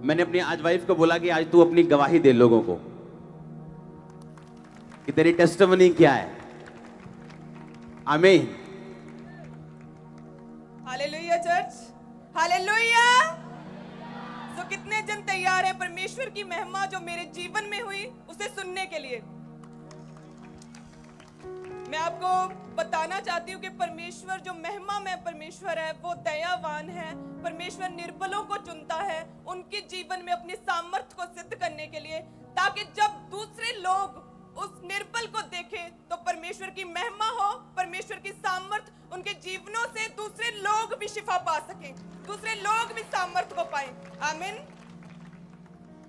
मैंने अपनी आज वाइफ को बोला कि आज तू अपनी गवाही दे लोगों को कि तेरी टेस्टिमनी क्या है। आमीन। Hallelujah church, hallelujah. तो कितने जन तैयार है परमेश्वर की महिमा जो मेरे जीवन में हुई उसे सुनने के लिए? मैं आपको बताना चाहती हूँ कि परमेश्वर जो महिमा में परमेश्वर है वो दयावान है। परमेश्वर निर्बलों को चुनता है उनके जीवन में अपनी सामर्थ्य को सिद्ध करने के लिए, ताकि जब दूसरे लोग उस निर्बल को देखें तो परमेश्वर की महिमा हो, परमेश्वर की सामर्थ्य उनके जीवनों से दूसरे लोग भी शिफा पा सकें, दूसरे लोग भी सामर्थ्य को पाएं। आमीन।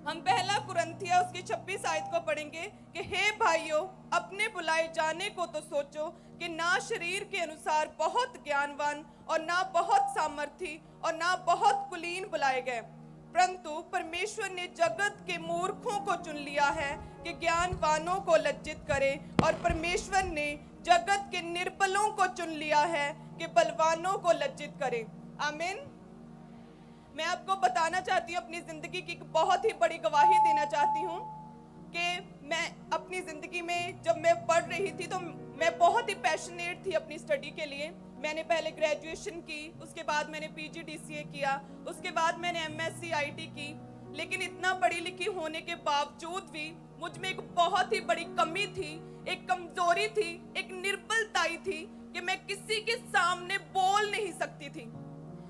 हम पहला कुरिन्थियों उसकी 26 आयत को पढ़ेंगे कि हे भाइयों, अपने बुलाए जाने को तो सोचो कि ना शरीर के अनुसार बहुत ज्ञानवान और ना बहुत सामर्थी और ना बहुत कुलीन बुलाए गए, परंतु परमेश्वर ने जगत के मूर्खों को चुन लिया है कि ज्ञानवानों को लज्जित करे, और परमेश्वर ने जगत के निर्बलों को चुन लिया है कि बलवानों को लज्जित करे। आमीन। मैं आपको बताना चाहती हूँ, अपनी जिंदगी की एक बहुत ही बड़ी गवाही देना चाहती हूँ कि मैं अपनी जिंदगी में जब मैं पढ़ रही थी तो मैं बहुत ही पैशनेट थी अपनी स्टडी के लिए। मैंने पहले ग्रेजुएशन की, उसके बाद मैंने PGDCA किया, उसके बाद मैंने MSc IT की, लेकिन इतना पढ़ी लिखी होने के बावजूद भी मुझ में एक बहुत ही बड़ी कमी थी, एक कमजोरी थी, एक निर्बलताई थी कि मैं किसी के सामने बोल नहीं सकती थी,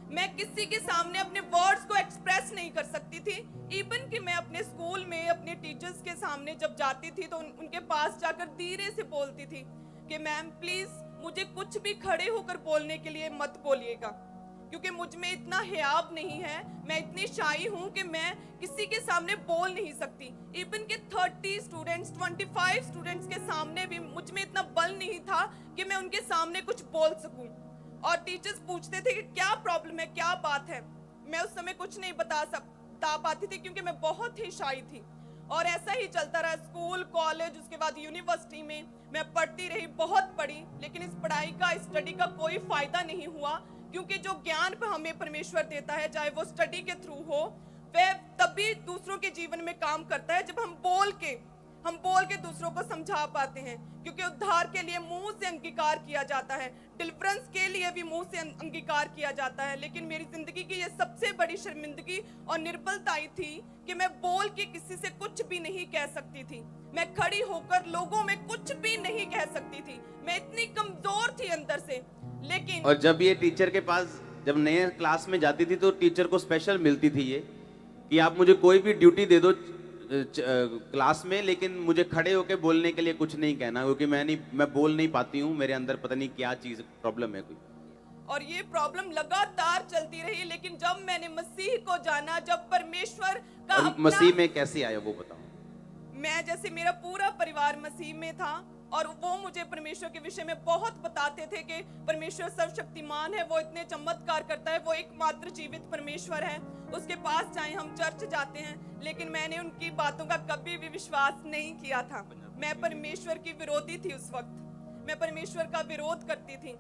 मैं किसी के सामने अपने वर्ड्स को एक्सप्रेस नहीं कर सकती थी। इवन कि मैं अपने स्कूल में अपने टीचर्स के सामने जब जाती थी तो उनके पास जाकर धीरे से बोलती थी कि मैम प्लीज मुझे कुछ भी खड़े होकर बोलने के लिए मत बोलिएगा, क्योंकि मुझ में इतना हियाब नहीं है, मैं इतनी शाई हूँ कि मैं किसी के सामने बोल नहीं सकती। इवन के 30 स्टूडेंट्स 25 स्टूडेंट्स के सामने भी मुझ में इतना बल नहीं था कि मैं उनके सामने कुछ बोल सकूं। और टीचर्स पूछते थे कि क्या प्रॉब्लम है, क्या बात है, मैं उस समय कुछ नहीं बता पाती थी क्योंकि मैं बहुत ही शाई थी। और ऐसा ही चलता रहा, स्कूल, कॉलेज, उसके बाद यूनिवर्सिटी में मैं पढ़ती रही, बहुत पढ़ी, लेकिन इस पढ़ाई का, स्टडी का कोई फायदा नहीं हुआ, क्योंकि जो ज्ञान पर हमें परमेश्वर देता है, चाहे वो स्टडी के थ्रू हो, वह तभी दूसरों के जीवन में काम करता है जब हम बोल के दूसरों को समझा पाते हैं। क्योंकि उद्धार के लिए मुंह से अंगीकार किया जाता है, डिलीवरेंस के लिए भी मुंह से अंगीकार किया जाता है, लेकिन मेरी जिंदगी की ये सबसे बड़ी शर्मिंदगी और निर्बलताई थी कि मैं बोल के किसी से कुछ भी नहीं कह सकती थी, मैं खड़ी होकर लोगों में कुछ भी नहीं कह सकती थी, मैं इतनी कमजोर थी अंदर से। लेकिन और जब ये टीचर के पास जब नए क्लास में जाती थी तो टीचर को स्पेशल मिलती थी ये कि आप मुझे कोई भी ड्यूटी दे दो क्लास में, लेकिन मुझे खड़े होकर बोलने के लिए कुछ नहीं कहना, क्योंकि मैं बोल नहीं पाती हूँ, मेरे अंदर पता नहीं क्या चीज प्रॉब्लम है कोई। और ये प्रॉब्लम लगातार चलती रही, लेकिन जब मैंने मसीह को जाना, जब परमेश्वर का और मसीह में कैसे आया वो बताओ। मैं जैसे मेरा पूरा परिवार मसीह में था और वो मुझे परमेश्वर के विषय में बहुत बताते थे कि परमेश्वर सर्वशक्तिमान है, वो इतने चमत्कार करता है, वो एकमात्र जीवित परमेश्वर है, उसके पास जाएं, हम चर्च जाते हैं। लेकिन मैंने उनकी बातों का कभी भी विश्वास नहीं किया था। मैं परमेश्वर की विरोधी थी उस वक्त, मैं परमेश्वर का विरोध करती थी।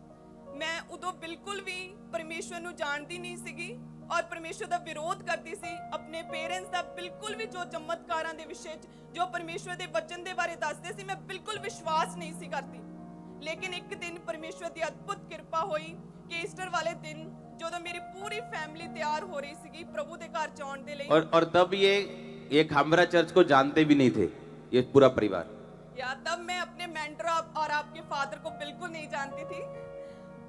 मैं उदो बिल्कुल भी परमेश्वर ਨੂੰ ਜਾਣਦੀ नहीं ਸੀਗੀ और परमेश्वर ਦਾ विरोध करती सी। अपने पेरेंट्स ਦਾ बिल्कुल भी जो चमत्कारां ਦੇ ਵਿਸ਼ੇ जो परमेश्वर ਦੇ वचन ਦੇ ਬਾਰੇ ਦੱਸਦੇ ਸੀ, मैं बिल्कुल विश्वास नहीं सी करती। लेकिन एक दिन परमेश्वर ਦੀ अद्भुत कृपा हुई कि ईस्टर वाले दिन ਜਦੋਂ मेरी पूरी फैमिली तैयार हो रही ਸੀਗੀ प्रभु ਦੇ ਘਰ ਜਾਣ ਦੇ ਲਈ, और तब ये खामरा चर्च को जानते भी नहीं थे ये पूरा परिवार, या तब मैं अपने मेंटर और आपके फादर को बिल्कुल नहीं जानती थी।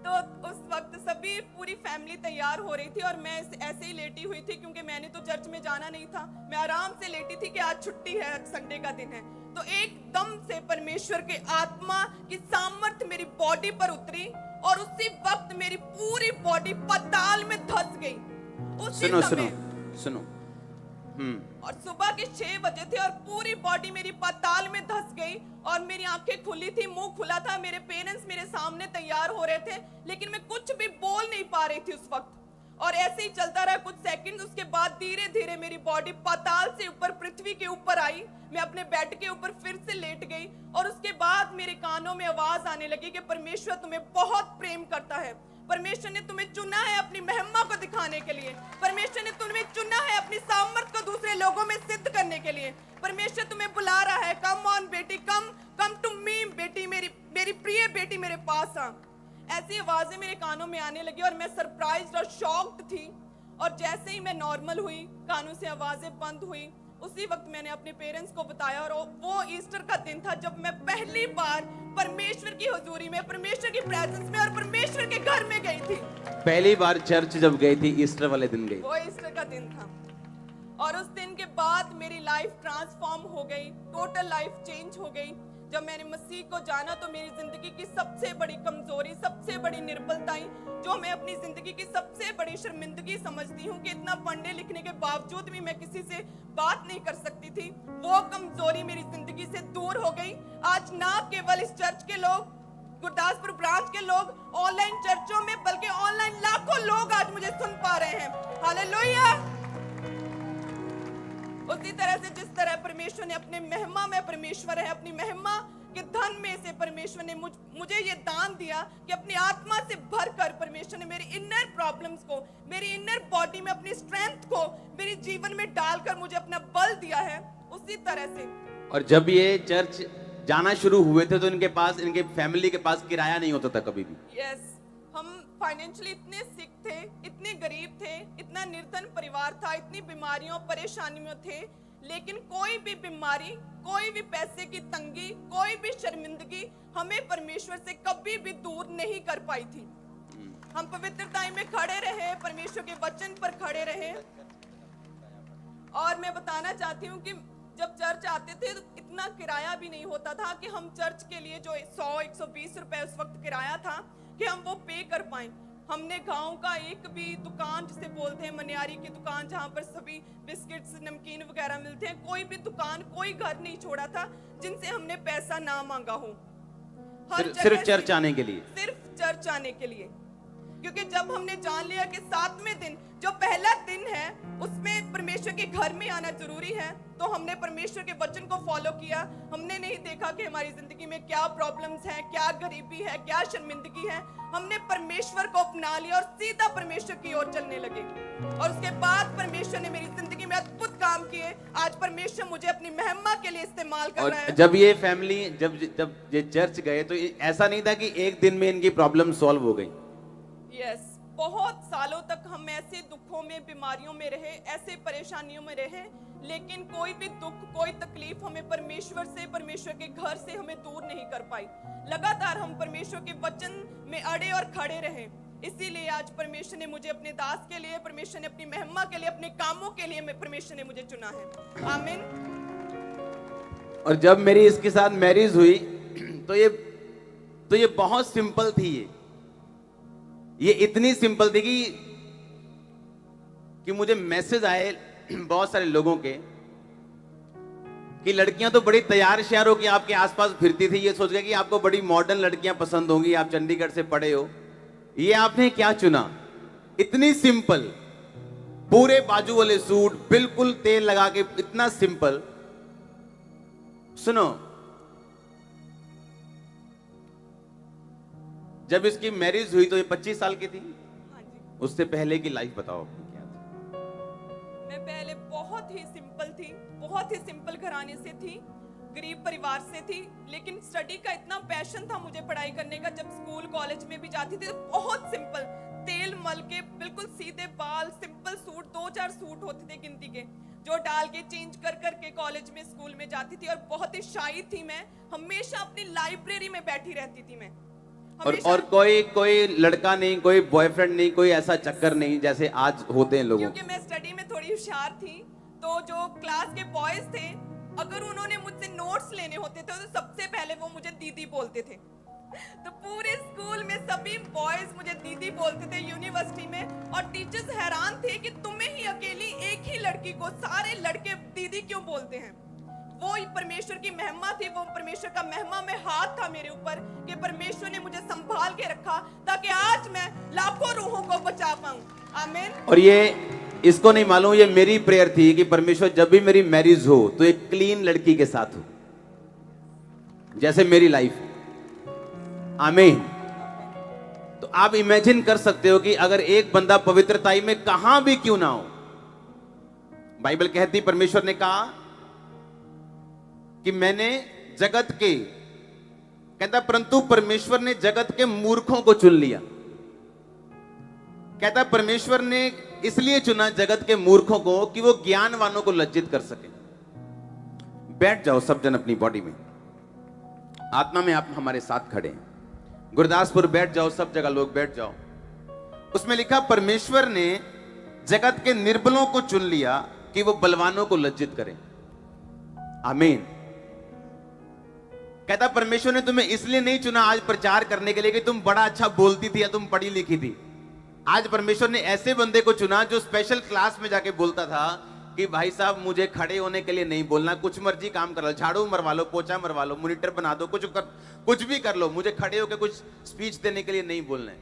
तो उस वक्त सभी पूरी फैमिली तैयार हो रही थी और मैं ऐसे ही लेटी हुई थी, क्योंकि मैंने तो चर्च में जाना नहीं था, मैं आराम से लेटी थी कि आज छुट्टी है, संडे का दिन है। तो एकदम से परमेश्वर के आत्मा की सामर्थ्य मेरी बॉडी पर उतरी और उसी वक्त मेरी पूरी बॉडी पाताल में धंस गई। उसी समय सुनो और सुबह के 6 बजे थे और पूरी बॉडी मेरी पाताल में धंस गई और मेरी आंखें खुली थी, मुंह खुला था, मेरे पेरेंट्स मेरे सामने तैयार हो रहे थे, लेकिन मैं कुछ भी बोल नहीं पा रही थी उस वक्त। और ऐसे ही चलता रहा कुछ सेकंड, उसके बाद धीरे धीरे मेरी बॉडी पाताल से ऊपर पृथ्वी के ऊपर आई, मैं अपने बेड के ऊपर फिर से लेट गई और उसके बाद मेरे कानों में आवाज आने लगी कि परमेश्वर तुम्हें बहुत प्रेम करता है, परमेश्वर ने तुम्हें चुना है अपनी महिमा को दिखाने के लिए, परमेश्वर ने तुम्हें चुना है अपनी सामर्थ को लोगों में सिद्ध करने के लिए। परमेश्वर तुम्हें बुला रहा है, कम ऑन बेटी, कम टू मी बेटी, मेरी प्रिय बेटी मेरे पास आ। ऐसी आवाजें मेरे कानों में आने लगी और मैं सरप्राइज्ड और शॉक्ड थी। और जैसे ही मैं नॉर्मल हुई, कानों से आवाजें बंद हुई, उसी वक्त मैंने अपने पेरेंट्स को बताया। और वो ईस्टर का दिन था जब मैं पहली बार परमेश्वर की हुजूरी में, परमेश्वर की प्रेजेंस में और परमेश्वर के घर में गई थी। पहली बार चर्च जब गई थी, ईस्टर वाले दिन गई। वो ईस्टर का दिन था और उस दिन के बाद मेरी लाइफ ट्रांसफॉर्म हो गई, टोटल लाइफ चेंज हो गई। जब मैंने मसीह को जाना तो मेरी जिंदगी की सबसे बड़ी कमजोरी, सबसे बड़ी निर्बलताएं, जो मैं अपनी जिंदगी की सबसे बड़ी शर्मिंदगी समझती हूँ कि इतना पढ़ने लिखने के बावजूद भी मैं किसी से बात नहीं कर सकती थी, वो कमजोरी मेरी जिंदगी से दूर हो गई। आज ना केवल इस चर्च के लोग, गुरदासपुर ब्रांच के लोग, ऑनलाइन चर्चों में, बल्कि ऑनलाइन लाखों लोग आज मुझे सुन पा रहे हैं। हालेलुया। उसी तरह से जिस तरह परमेश्वर ने अपने महिमा में, परमेश्वर है अपनी महिमा के धन में से परमेश्वर ने मुझे ये दान दिया कि अपनी आत्मा से भरकर परमेश्वर ने मेरी इनर प्रॉब्लम्स को, मेरी इनर बॉडी में अपनी स्ट्रेंथ को मेरे जीवन में डालकर मुझे अपना बल दिया है। उसी तरह से और जब ये चर्च जाना शुरू हुए थे तो इनके पास, इनके फैमिली के पास किराया नहीं होता था कभी भी। यस, हम फाइनेंशियली इतने सिक थे, इतने गरीब थे, इतना निर्धन परिवार था, इतनी बीमारियों परेशानियों में थे, लेकिन कोई भी बीमारी, कोई भी पैसे की तंगी, कोई भी शर्मिंदगी हमें परमेश्वर से कभी भी दूर नहीं कर पाई थी। हम पवित्रता में खड़े रहे, परमेश्वर के वचन पर खड़े रहे। और मैं बताना चाहती हूँ कि जब चर्च आते थे तो इतना किराया भी नहीं होता था कि हम चर्च के लिए जो 100-120 रुपए उस वक्त किराया था कि हम वो पे कर पाए। हमने गांव का एक भी दुकान, जिसे बोलते हैं मनियारी की दुकान, जहां पर सभी बिस्किट्स, नमकीन वगैरह मिलते हैं, कोई भी दुकान, कोई घर नहीं छोड़ा था जिनसे हमने पैसा ना मांगा हो। सिर्फ चर्च आने के लिए, सिर्फ चर्च आने के लिए। क्योंकि जब हमने जान लिया कि 7वें दिन जो पहला दिन है उसमें परमेश्वर के घर में आना जरूरी है, तो हमने परमेश्वर के वचन को फॉलो किया। हमने नहीं देखा कि हमारी जिंदगी में क्या प्रॉब्लम्स हैं, क्या गरीबी है, क्या शर्मिंदगी है। हमने परमेश्वर को अपना लिया और सीधा परमेश्वर की ओर चलने लगे। और उसके बाद परमेश्वर ने मेरी जिंदगी में अद्भुत काम किए। आज परमेश्वर मुझे अपनी महिमा के लिए इस्तेमाल कर रहा है। जब ये फैमिली, जब ये चर्च गए तो ऐसा नहीं था कि एक दिन में इनकी प्रॉब्लम सॉल्व हो गई। यस, बहुत सालों तक हम ऐसे दुखों में, बीमारियों में रहे, ऐसे परेशानियों में रहे, लेकिन कोई भी दुख, कोई तकलीफ हमें परमेश्वर से, परमेश्वर के घर से हमें दूर नहीं कर पाई। लगातार हम परमेश्वर के वचन में अड़े और खड़े रहे। इसीलिए आज परमेश्वर ने मुझे अपने दास के लिए, परमेश्वर ने अपनी महिमा के लिए, अपने कामों के लिए परमेश्वर ने मुझे चुना है। आमीन। और जब मेरी इसके साथ मैरिज हुई तो ये बहुत सिंपल थी। ये इतनी सिंपल थी कि मुझे मैसेज आए बहुत सारे लोगों के कि लड़कियां तो बड़ी तैयार श्यार हो कि आपके आसपास फिरती थी, ये सोच गए कि आपको बड़ी मॉडर्न लड़कियां पसंद होंगी, आप चंडीगढ़ से पढ़े हो, ये आपने क्या चुना। इतनी सिंपल, पूरे बाजू वाले सूट, बिल्कुल तेल लगा के, इतना सिंपल। सुनो, जब इसकी मैरिज हुई तो ये 25 साल की थी। हाँ जी। उससे पहले की लाइफ बताओ अपनी क्या थी? मैं पहले बहुत ही सिंपल थी, बहुत ही सिंपल घराने से थी, गरीब परिवार से थी, लेकिन स्टडी का इतना पैशन था मुझे पढ़ाई करने का। जब स्कूल कॉलेज में भी जाती थी तो बहुत सिंपल, तेल मल के, बिल्कुल सीधे बाल, सिंपल सूट, 2-4 सूट होते थे गिनती के, जो डाल के चेंज कर करके कॉलेज में, स्कूल में जाती थी। और बहुत ही शाई थी मैं, हमेशा अपनी लाइब्रेरी में बैठी रहती थी मैं। और कोई लड़का नहीं, कोई बॉयफ्रेंड नहीं, कोई ऐसा चक्कर नहीं जैसे आज होते हैं लोगों। क्योंकि मैं स्टडी में थोड़ी होशियार थी, तो जो क्लास के बॉयज थे, अगर उन्होंने मुझसे नोट्स लेने होते थे तो सबसे पहले वो मुझे दीदी बोलते थे। तो पूरे स्कूल में सभी बॉयज मुझे दीदी बोलते थे, यूनिवर्सिटी में। और टीचर्स हैरान थे कि तुम्हें ही अकेली एक ही लड़की को सारे लड़के दीदी क्यों बोलते हैं। वो परमेश्वर की महिमा थी, वो परमेश्वर का महिमा में हाथ था मेरे ऊपर कि परमेश्वर ने मुझे संभाल के रखा ताकि आज मैं लाखों रूहों को बचा पाऊं। आमीन। और ये इसको नहीं मालूम, ये मेरी प्रेयर थी कि परमेश्वर जब भी मेरी मैरिज हो तो एक क्लीन लड़की के साथ हो, जैसे मेरी लाइफ। आमीन। तो आप इमेजिन कर सकते हो कि अगर एक बंदा पवित्रताई में कहां भी क्यों ना हो, बाइबल कहती परमेश्वर ने कहा कि मैंने जगत के, कहता परंतु परमेश्वर ने जगत के मूर्खों को चुन लिया। कहता परमेश्वर ने इसलिए चुना जगत के मूर्खों को कि वो ज्ञानवानों को लज्जित कर सके। बैठ जाओ सब जन अपनी बॉडी में, आत्मा में आप हमारे साथ खड़े हैं। गुरदासपुर बैठ जाओ, सब जगह लोग बैठ जाओ। उसमें लिखा परमेश्वर ने जगत के निर्बलों को चुन लिया कि वो बलवानों को लज्जित करें। आमीन। कहता परमेश्वर ने तुम्हें इसलिए नहीं चुना आज प्रचार करने के लिए कि तुम बड़ा अच्छा बोलती थी या तुम पढ़ी लिखी थी। आज परमेश्वर ने ऐसे बंदे को चुना जो स्पेशल क्लास में जाके बोलता था कि भाई साहब मुझे खड़े होने के लिए नहीं बोलना, कुछ मर्जी काम कर लो, झाड़ू मरवा लो, पोछा मरवा लो, मॉनिटर बना दो, कुछ भी कर लो, मुझे खड़े होकर कुछ स्पीच देने के लिए नहीं बोलना है।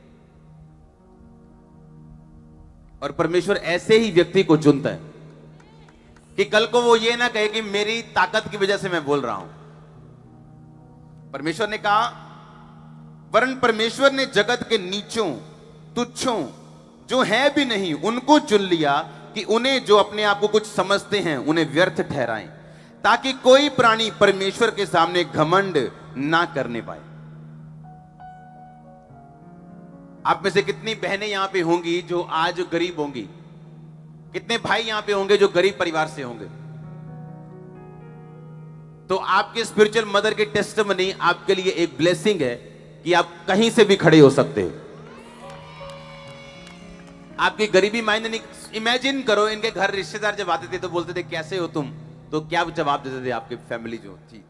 और परमेश्वर ऐसे ही व्यक्ति को चुनता है कि कल को वो ये ना कहे कि मेरी ताकत की वजह से मैं बोल रहा हूं। परमेश्वर ने कहा वरन परमेश्वर ने जगत के नीचों तुच्छों जो है भी नहीं उनको चुन लिया कि उन्हें जो अपने आप को कुछ समझते हैं उन्हें व्यर्थ ठहराएं, ताकि कोई प्राणी परमेश्वर के सामने घमंड ना करने पाए। आप में से कितनी बहनें यहां पे होंगी जो आज गरीब होंगी? कितने भाई यहां पे होंगे जो गरीब परिवार से होंगे? तो आपके स्पिरिचुअल मदर की टेस्टिमनी आपके लिए एक ब्लेसिंग है कि आप कहीं से भी खड़े हो सकते हैं। आपकी गरीबी मायने नहीं। इमेजिन करो इनके घर रिश्तेदार जब आते थे तो बोलते थे कैसे हो तुम, तो क्या जवाब देते थे आपकी फैमिली जो थी?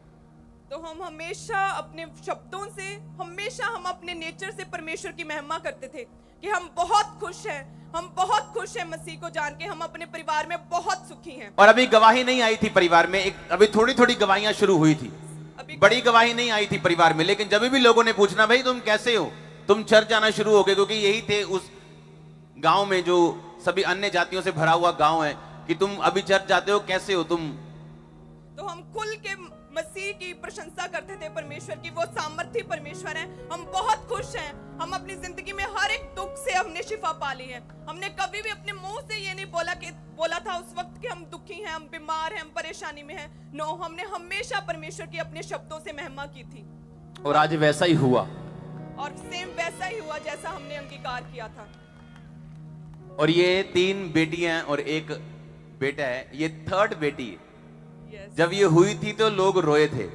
तो हम हमेशा अपने शब्दों से, हमेशा हम अपने नेचर से परमेश्वर की महिमा करते थे कि हम बहुत खुश हैं, हम बहुत खुश हैं मसीह को जान के, हम अपने परिवार में बहुत सुखी हैं। और अभी गवाही नहीं आई थी परिवार में, अभी थोड़ी थोड़ी गवाहियां शुरू हुई थी, अभी बड़ी गवाही नहीं आई थी परिवार में। लेकिन जब भी लोगों ने पूछना भाई तुम कैसे हो, तुम चर्च जाना शुरू हो गए, क्योंकि यही थे उस गांव में जो सभी अन्य जातियों से भरा हुआ गांव है कि तुम अभी चर्च जाते हो, कैसे हो तुम। तो हम खुल के मसीह की प्रशंसा करते थे परमेश्वर की, वो सामर्थी परमेश्वर है। हम बहुत खुश हैं, हम अपनी जिंदगी में हर एक दुख से हमने शिफा पा ली है। हमने कभी भी अपने मुंह से ये नहीं बोला था उस वक्त कि हम दुखी हैं, हम बीमार हैं, हम परेशानी में हैं। नो, हमने हमेशा परमेश्वर की अपने शब्दों से महिमा की थी। और आज वैसा ही हुआ, और सेम वैसा ही हुआ जैसा हमने अंगीकार किया था। और ये 3 बेटियां और 1 बेटा है, ये 3rd बेटी है। Yes. जब ये हुई थी तो लोग रोए थे,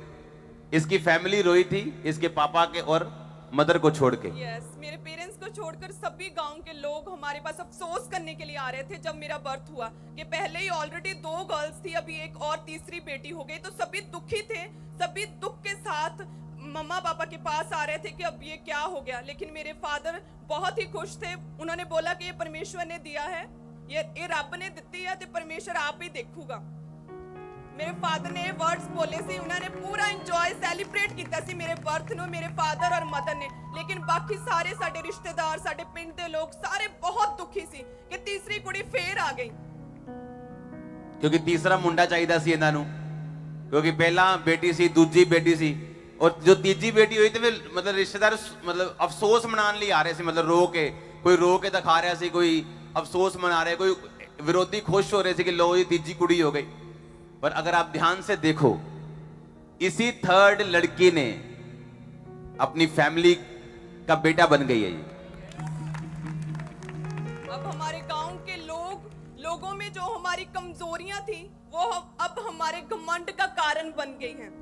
इसकी फैमिली रोई थी, इसके पापा के और मदर को छोड़ के। Yes, मेरे पेरेंट्स को छोड़कर सभी गांव के लोग हमारे पास अफसोस करने के लिए आ रहे थे जब मेरा बर्थ हुआ कि पहले ही ऑलरेडी 2 गर्ल्स थी, अभी एक और तीसरी बेटी हो गई। तो सभी दुखी थे, सभी दुख के साथ मम्मा पापा के पास आ रहे थे कि अब ये क्या हो गया। लेकिन मेरे फादर बहुत ही खुश थे, उन्होंने बोला कि ये परमेश्वर ने दिया है, ये रब ने दी है, तो परमेश्वर आप ही देखूगा। मेरे फादर ने वर्ड्स बोले सी, उन्होंने पूरा एंजॉय सेलिब्रेट किया सी मेरे बर्थ नु, मेरे फादर और मदर ने। लेकिन बाकी सारे साडे रिश्तेदार, साडे पिंड दे लोग सारे बहुत दुखी सी कि तीसरी कुड़ी फेर आ गई, क्योंकि तीसरा मुंडा चाहिए सी इन्हां नूं, क्योंकि पहला बेटी सी, दूजी बेटी सी, और जो तीजी बेटी हुई तो फिर मतलब रिश्तेदार मतलब अफसोस मनाने लिए आ रहे थे, मतलब रो के, कोई रो के दिखा रहा सी, कोई अफसोस मना रहे, कोई विरोधी खुश हो रहे थे कि लो ये तीजी कुड़ी हो गई। पर अगर आप ध्यान से देखो, इसी 3rd लड़की ने अपनी फैमिली का बेटा बन गई है। अब हमारे गांव के लोगों में जो हमारी कमजोरियां थी वो अब हमारे घमंड का कारण बन गई हैं।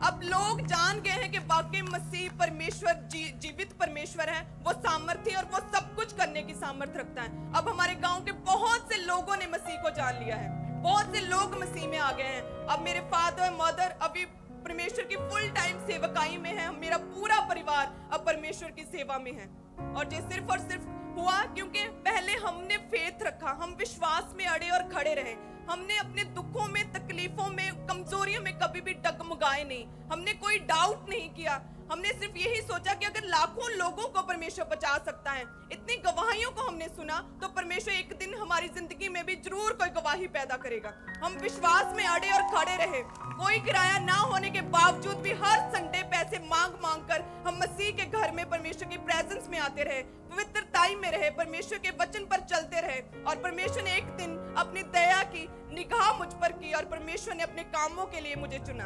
अब लोग जान गए हैं कि वाकई मसीह परमेश्वर जीवित परमेश्वर है, वो सामर्थ्य और वो सब कुछ करने की सामर्थ्य रखता है। अब हमारे गांव के बहुत से लोगों ने मसीह को जान लिया है, बहुत से लोग मसीह में आ गए हैं। अब मेरे फादर मदर अभी परमेश्वर की फुल टाइम सेवकाई में है, मेरा पूरा परिवार अब परमेश्वर की सेवा में है। और ये सिर्फ और सिर्फ हुआ क्योंकि पहले हमने फेथ रखा, हम विश्वास में अड़े और खड़े रहे। हमने अपने दुखों में, तकलीफों में, कमजोरियों में कभी भी डगमगाए नहीं, हमने कोई डाउट नहीं किया। हमने सिर्फ यही सोचा कि अगर लाखों लोगों को परमेश्वर बचा सकता है, इतनी गवाहियों को हमने सुना, तो परमेश्वर एक दिन हमारी जिंदगी में भी जरूर कोई गवाही पैदा करेगा। हम विश्वास में अड़े और खड़े रहे, कोई किराया ना होने के बावजूद भी हर संडे पैसे मांग मांग कर हम मसीह के घर में परमेश्वर की प्रेजेंस में आते रहे, पवित्रताई में रहे, परमेश्वर के वचन पर चलते रहे। और परमेश्वर ने एक दिन अपनी दया की निगाह मुझ पर की और परमेश्वर ने अपने कामों के लिए मुझे चुना।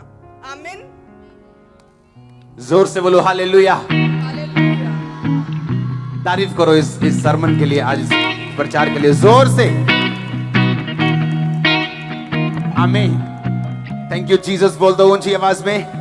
आमीन। जोर से बोलो हालेलुया। हालेलुया। तारीफ करो इस सरमन के लिए, आज इस प्रचार के लिए जोर से। आमीन। थैंक यू जीसस बोल दो ऊंची आवाज में।